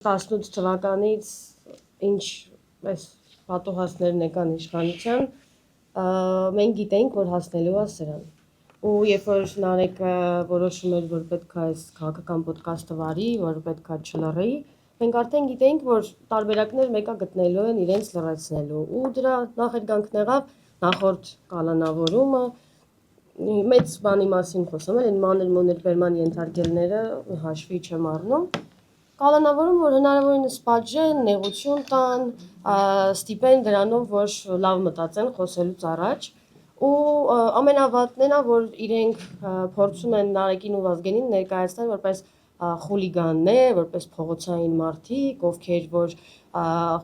18 թվականից ինչ այս պատուհասներն եկան իշխանության, մենք գիտենք, որ հասնելու է սրան։ Ու երբ որ Նարեկը որոշում էր, որ պետք է այս քաղաքական ոդկասթը վարի, որ պետք է չլռի, մենք արդեն գիտենք, որ տարբերակներ մեկը գտնելու են իրենց լռեցնելու։ Ու դրա նախերգանքն եղավ նախորդ կալանավորումը, մեծ բանի մասին խոսում են, այն մանր-մունր բերման ենթարկելները հաշվի չեմ առնում։ Կալանավորում, որ հնարավորինս պատժեն, նեղություն տան, ստիպեն դրանով, որ լավ մտածեն խոսելուց առաջ, ու ամենավատն է, որ իրենք փորձում են Նարեկին ու Վազգենին ներկայացնել որպես խուլիգաններ, որպես փողոցային մարդիկ, ովքեր որ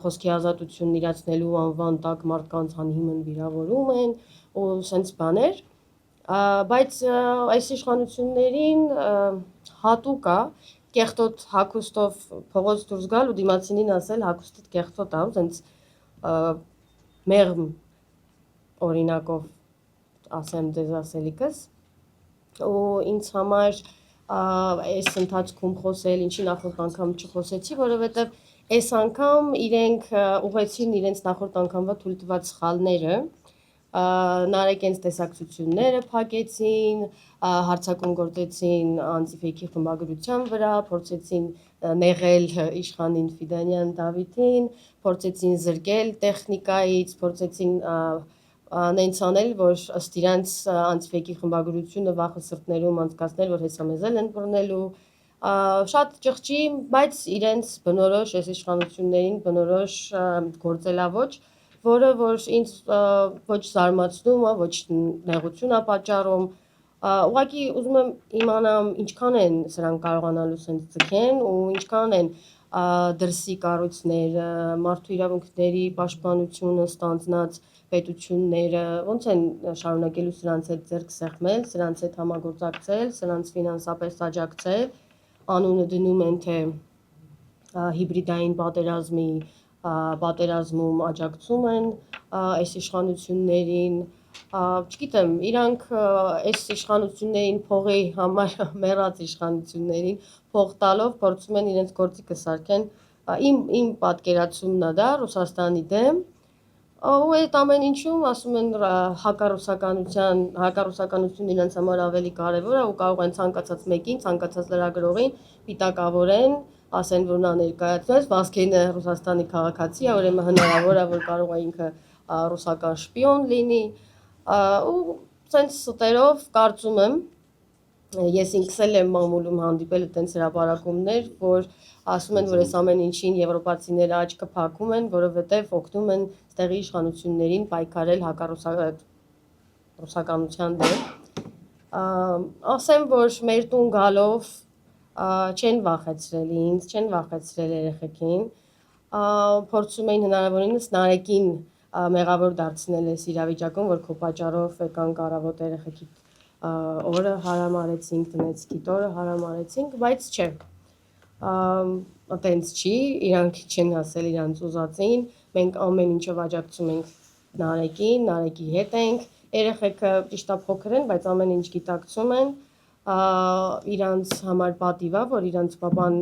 խոսքի ազատությունն իրացնելու անվան տակ մարդկանց անհիմն վիրավորում են ու սենց բաներ, բայց այս իշխանություններին հատուկ է կեղտոտ հագուստով փողոց դուրս գալ ու դիմացինին ասել հագուստդ կեղտոտ ա, սենց մեղմ օրինակով ասեմ դեզ ասելիքս, ու ինձ համար այս ընթացքում խոսել, ինչի նախորդ անգամ չխոսեցի, որովհետև այս անգամ իրենք ուղեցին իրենց նախորդ անգամվա թույլ տված սխալները, Նարեկենց տեսակցությունները փակեցին, հարցակում գործեցին անտիֆեյքի խմբագրության վրա, փորձեցին նեղել իշխանին Ֆիդանյան Դավիթին, փորձեցին զրկել տեխնիկայից, փորձեցին նենց անել, որ ըստ իրանց անտիֆեյքի խմբագրությունը վախը սրտներում անցկացնել, որ հեսա մեզ են բռնելու, շատ ճղճի, բայց իրենց բնորոշ այս իշխանություններին բնորոշ գործելավոճ, որը որ ինձ ոչ զարմացնում է, ոչ նեղություն է պատճառում, ուղղակի ուզում եմ իմանամ ինչքան են սրանք կարողանալու սենց ձգեն ու ինչքան են դրսի կառույցները, մարդու իրավունքների պաշտպանությունը ստանձնած պետությունները, ոնց են շարունակելու սրանց հետ ձեռք սեղմել, սրանց հետ համագործակցել, սրանց ֆինանսապես աջակցել, անունը դնում են, թե հիբրիդային պատերազմում աջակցում են այս իշխանություններին, չգիտեմ, իրանք այս իշխանություններին փողի համար մեռած իշխանություններին փող տալով փորձում են իրենց գործիքը սարքեն, իմ պատկերացումն է դա Ռուսաստանի դեմ, ու այդ ամեն ինչում ասում են հակառուսականությունն իրենց համար ավելի կարևոր է ու կարող են ցանկացած մեկին, ցանկացած լրագրողին պիտակավորեն, ասեն, որ նա ներկայացնես, Վազգենը Ռուսաստանի քաղաքացի է, ուրեմն հնարավոր է, որ կարող է ինքը ռուսական շպիոն լինի, ու սենց ստերով կարծում եմ, ես ինքս էլ եմ մամուլում հանդիպել այդպես հրապարակումներ, որ ասում են, որ այս ամեն ինչին եվրոպացիները աչքը փակում են, որովհետև օգնում են ստեղի իշխանություններին պայքարել հակառուսականության դեմ, ասեմ, որ մեր տուն գալով չեն վախեցրել ինձ, չեն վախեցրել երեխեքին, փորձում էին հնարավորինս Նարեկին մեղավոր դարձնել այս իրավիճակում, որ քո պատճառով եկանք առավոտ երեխեքի օրը հարամարեցինք, տնեցիքիդ օրը հարամարեցինք, բայց չէ, այտենց չի, իրանք չեն ասել իրանց ուզածին, մենք ամեն ինչով աջակցում ենք Նարեկին, Նարեկի հետ ենք, երեխեքը ճիշտ է փոքր են, բայց ամեն ինչ գիտակցում են, իրանց համար պատիվ է, որ իրանց պապան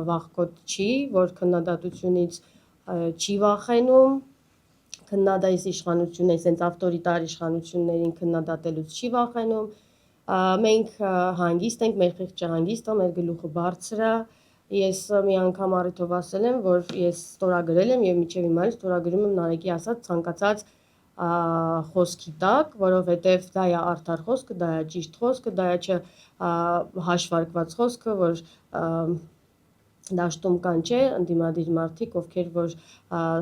վախկոտ չի, որ քննադատությունից չի վախենում, քննադայս իշխանություն, այսենց ավտորիտար իշխանություններին քննադատելուց չի վախենում, մենք հանգիստ ենք, մեր խիղճը հանգիստ է, մեր գլուխը բարձր է, ես մի անգամ առիթով ասել եմ, որ ես ստորագրել եմ և մինչև հիմա ստորագրում եմ Նարեկի ասած ցանկացած խոսքի տակ, որովհետև դա է արդար խոսքը, դա է ճիշտ խոսքը, դա է հաշվարկված խոսքը, որ դաշտում կան չէ, ընդդիմադիր մարդիկ, ովքեր որ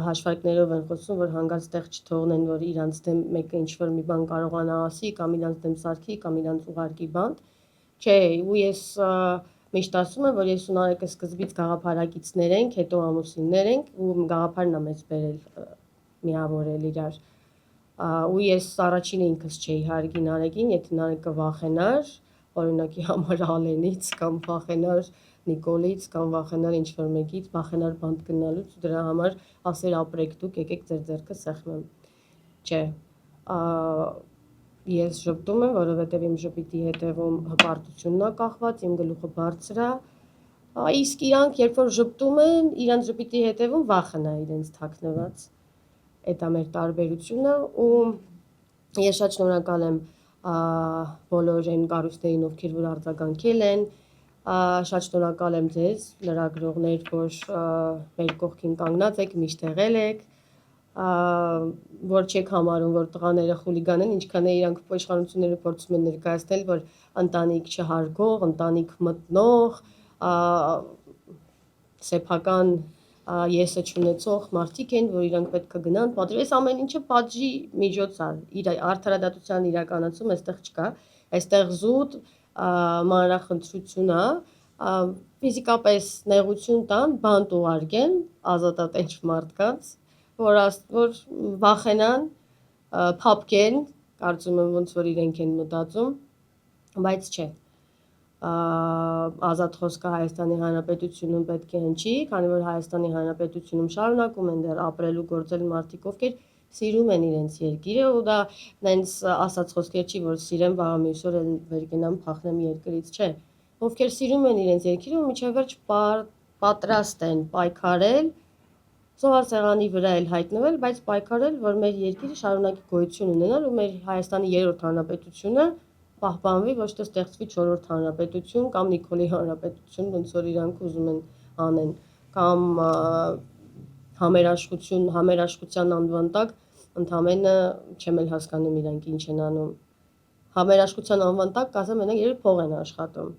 հաշվարկներով են խոսում, որ հանգած տեղ չթողնեն, որ իրանց դեմ մեկը ինչ-որ մի բան կարողանա ասի, կամ իրանց դեմ սարքի, կամ իրանց ուղարկի բանտ, չէ, ու ես միշտ ասում եմ, որ ես ու Նարեկը սկզբից գաղափարակիցներ ենք, հետո ամուսիններ ենք, ու գաղափարն է մեզ բերել միավորել իրար, ու ես առաջինը ինքս չէի հարգի Նարեկին, եթե Նարեկը վախենար, օրինակի համար Ալենից, կամ վախենար Նիկոլից, կամ վախենար ինչ-որ մեկից, վախենար բանտ գնալուց, դրա համար ասեր ապրեք դուք, եկեք ձեր ձեռքը սեղմեմ, չէ, ես ժպտում եմ, որովհետև իմ ժպիտի հետևում հպարտությունն է կախված, իմ գլուխը բարձր է, Իսկ իրանք երբ որ ժպտում են, իրանք ժպիտի հետևում վախն է իրենց թաքնված։ Այդ է մեր տարբերությունը ու ես շատ շնորհակալ եմ բոլոր այն կառույցներին, ովքեր որ արձագանքել են, շատ շնորհակալ եմ ձեզ, լրագրողներ, որ մեր կողքին կանգնած եք, միշտ եղել եք, որ չեք համարում, որ տղաները խուլիգան են, ինչքան է իրանք իշխանությունները փորձում են ներկայացնել, որ ընտանիք չհարգող, ընտանիք մտնող, սեփական եսը չունեցող մարդիկ են, որ իրանք պետք է գնան պատժի, այս ամեն ինչը պատժի միջոց է, արդարադատության իրականացում այստեղ չկա, այստեղ զուտ մանրախնդրություն է, ֆիզիկապես նեղություն տան, բանտ ուղարկեն ազատատենչ մարդկանց, որ վախենան, փափկեն, կարծում եմ ոնց որ իրենք են մտածում, բայց չէ, ազատ խոսքը Հայաստանի Հանրապետությունում պետք է հնչի, քանի որ Հայաստանի Հանրապետությունում շարունակում են դեռ ապրել ու գործել մարդիկ, ովքեր սիրում են իրենց երկիրը ու դա նենց ասած խոսքեր չի, որ սիրեմ վաղը մյուս օր վեր կենամ փախնեմ երկրից, չէ, ովքեր սիրում են իրենց երկիրը ու միջև վերջ պատրաստ են պայքարել, զոհասեղանի վրա էլ հայտնվել, բայց պայքարել, որ մեր երկիրը շարունակի գոյություն ունենալ ու մեր Հայաստանի երրորդ հանրապետությունը պահպանվի, ոչ թե ստեղծվի 4-րդ հանրապետություն կամ Նիկոլի հանրապետություն, ոնց որ իրանք ուզում են անեն, կամ համերաշխության անվան տակ ընդամենը չեմ էլ հասկանում իրանք ինչ են անում։ Համերաշխության անվան տակ կասեմ մենակ երբ փող են աշխատում։